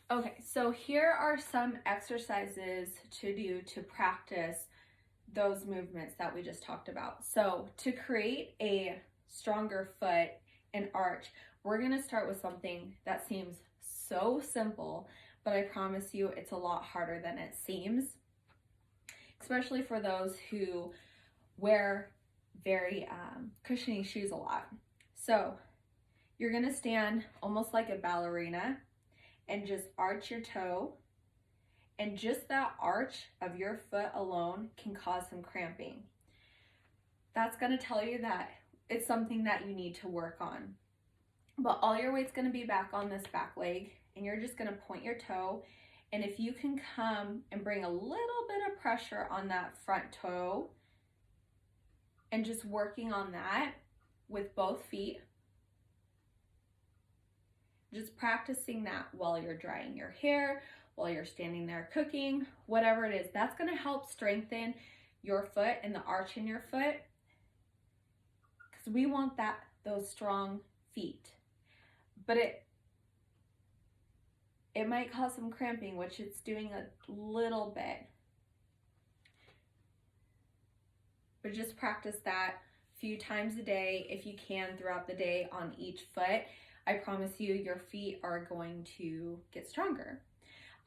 Okay, so here are some exercises to do to practice those movements that we just talked about. So to create a stronger foot and arch, we're gonna start with something that seems so simple, but I promise you it's a lot harder than it seems, especially for those who wear very cushiony shoes a lot. So you're gonna stand almost like a ballerina and just arch your toe, and just that arch of your foot alone can cause some cramping. That's gonna tell you that it's something that you need to work on. But all your weight's gonna be back on this back leg, and you're just gonna point your toe, and if you can come and bring a little bit of pressure on that front toe, and just working on that with both feet, just practicing that while you're drying your hair, while you're standing there cooking, whatever it is, that's gonna help strengthen your foot and the arch in your foot, because we want those strong feet. But it might cause some cramping, which it's doing a little bit. But just practice that a few times a day if you can throughout the day on each foot. I promise you your feet are going to get stronger.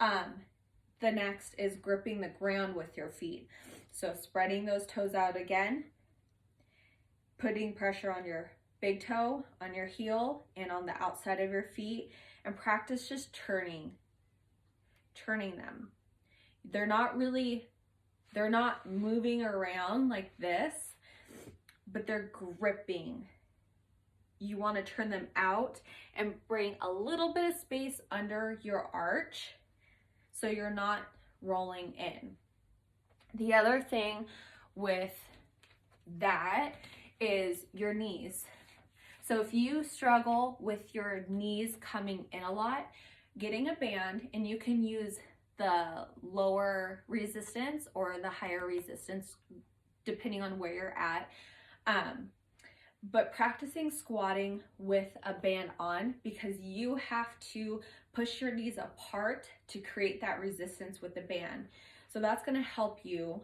The next is gripping the ground with your feet. So spreading those toes out again, putting pressure on your big toe, on your heel, and on the outside of your feet, and practice just turning them. They're not moving around like this, but they're gripping. You want to turn them out and bring a little bit of space under your arch so you're not rolling in. The other thing with that is your knees. So if you struggle with your knees coming in a lot, getting a band, and you can use the lower resistance or the higher resistance depending on where you're at. But practicing squatting with a band on, because you have to push your knees apart to create that resistance with the band. So that's going to help you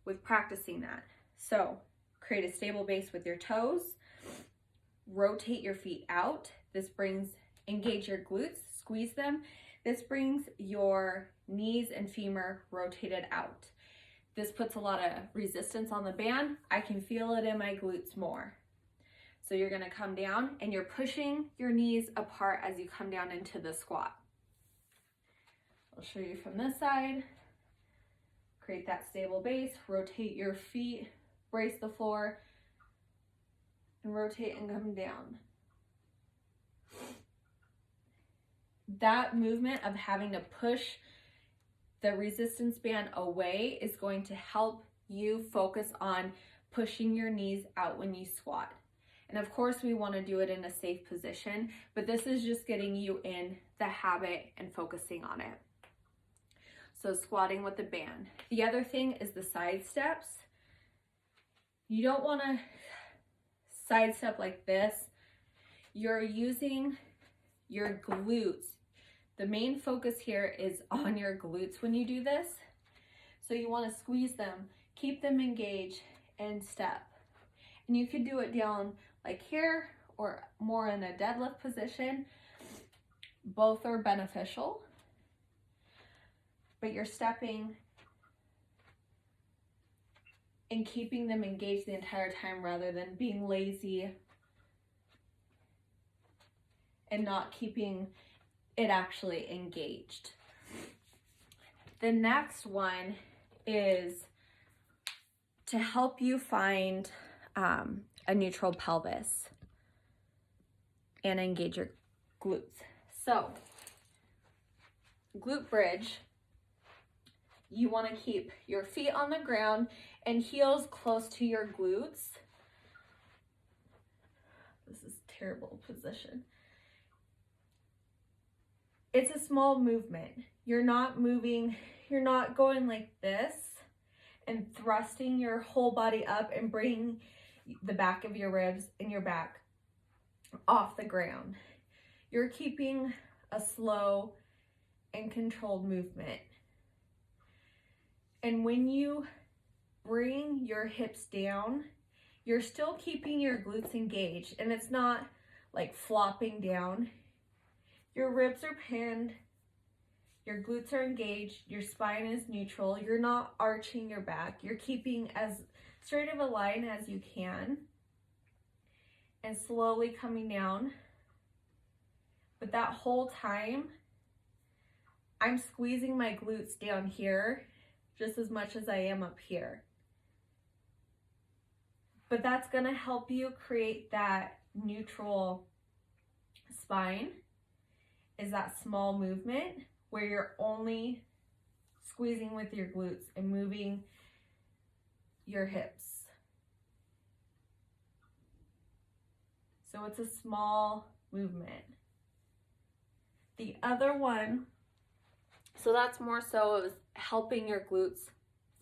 with practicing that. So create a stable base with your toes, rotate your feet out. Engage your glutes, squeeze them. This brings your knees and femur rotated out. This puts a lot of resistance on the band. I can feel it in my glutes more. So you're gonna come down and you're pushing your knees apart as you come down into the squat. I'll show you from this side. Create that stable base, rotate your feet, brace the floor, and rotate and come down. That movement of having to push the resistance band away is going to help you focus on pushing your knees out when you squat. And of course we want to do it in a safe position, but this is just getting you in the habit and focusing on it. So squatting with the band. The other thing is the side steps. You don't want to side step like this. You're using your glutes. The main focus here is on your glutes when you do this. So you want to squeeze them, keep them engaged, and step. And you could do it down like here or more in a deadlift position. Both are beneficial, but you're stepping and keeping them engaged the entire time rather than being lazy and not keeping it actually engaged. The next one is to help you find a neutral pelvis and engage your glutes. So glute bridge, you want to keep your feet on the ground and heels close to your glutes. This is a terrible position. It's a small movement. You're not going like this and thrusting your whole body up and bringing the back of your ribs and your back off the ground. You're keeping a slow and controlled movement. And when you bring your hips down, you're still keeping your glutes engaged, and it's not like flopping down. Your ribs are pinned, your glutes are engaged, your spine is neutral, you're not arching your back, you're keeping as straight of a line as you can, and slowly coming down. But that whole time, I'm squeezing my glutes down here just as much as I am up here. But that's gonna help you create that neutral spine, is that small movement where you're only squeezing with your glutes and moving your hips. So it's a small movement. The other one, so that's more so of helping your glutes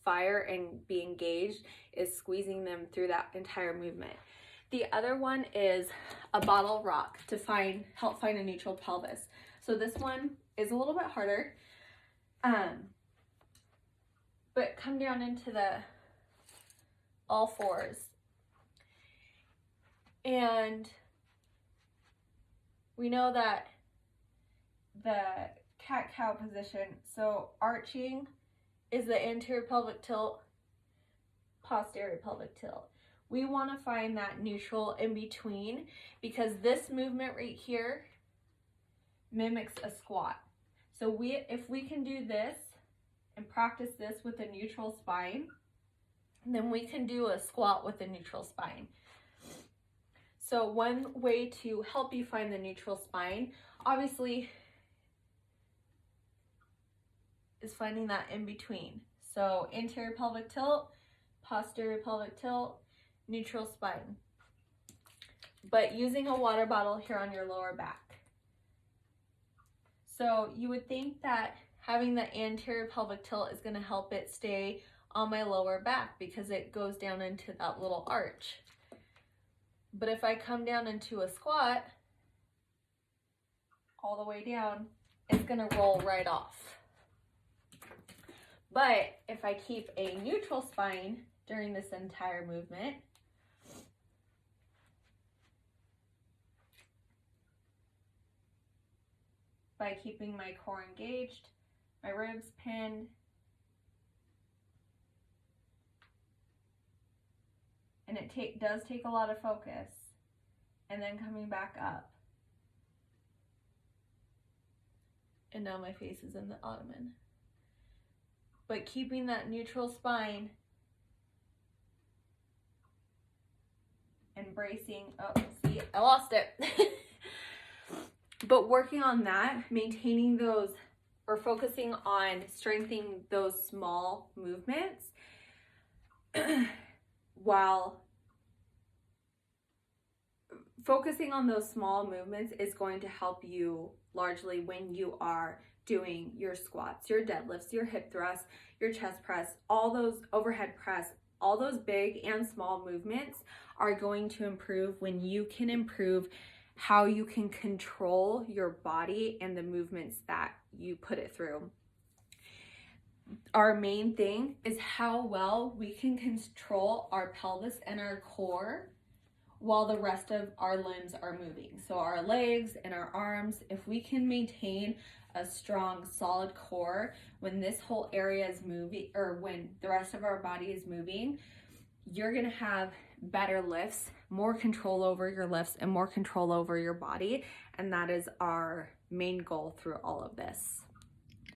fire and be engaged, is squeezing them through that entire movement. The other one is a bottle rock to help find a neutral pelvis. So this one is a little bit harder, but come down into the all fours, and we know that the cat-cow position, so arching is the anterior pelvic tilt, posterior pelvic tilt. We want to find that neutral in between, because this movement right here mimics a squat. So if we can do this and practice this with a neutral spine, then we can do a squat with a neutral spine. So one way to help you find the neutral spine, obviously, is finding that in between. So anterior pelvic tilt, posterior pelvic tilt, neutral spine. But using a water bottle here on your lower back. So you would think that having the anterior pelvic tilt is going to help it stay on my lower back because it goes down into that little arch. But if I come down into a squat, all the way down, it's going to roll right off. But if I keep a neutral spine during this entire movement, by keeping my core engaged, my ribs pinned, and it does take a lot of focus, and then coming back up. And now my face is in the ottoman. But keeping that neutral spine and bracing, oh, see, I lost it. But working on that, maintaining those, or focusing on strengthening those small movements while focusing on those small movements is going to help you largely when you are doing your squats, your deadlifts, your hip thrusts, your chest press, all those overhead press, all those big and small movements are going to improve when you can improve how you can control your body and the movements that you put it through. Our main thing is how well we can control our pelvis and our core while the rest of our limbs are moving. So our legs and our arms, if we can maintain a strong, solid core when this whole area is moving, or when the rest of our body is moving, you're gonna have better lifts, more control over your lifts, and more control over your body. And that is our main goal through all of this.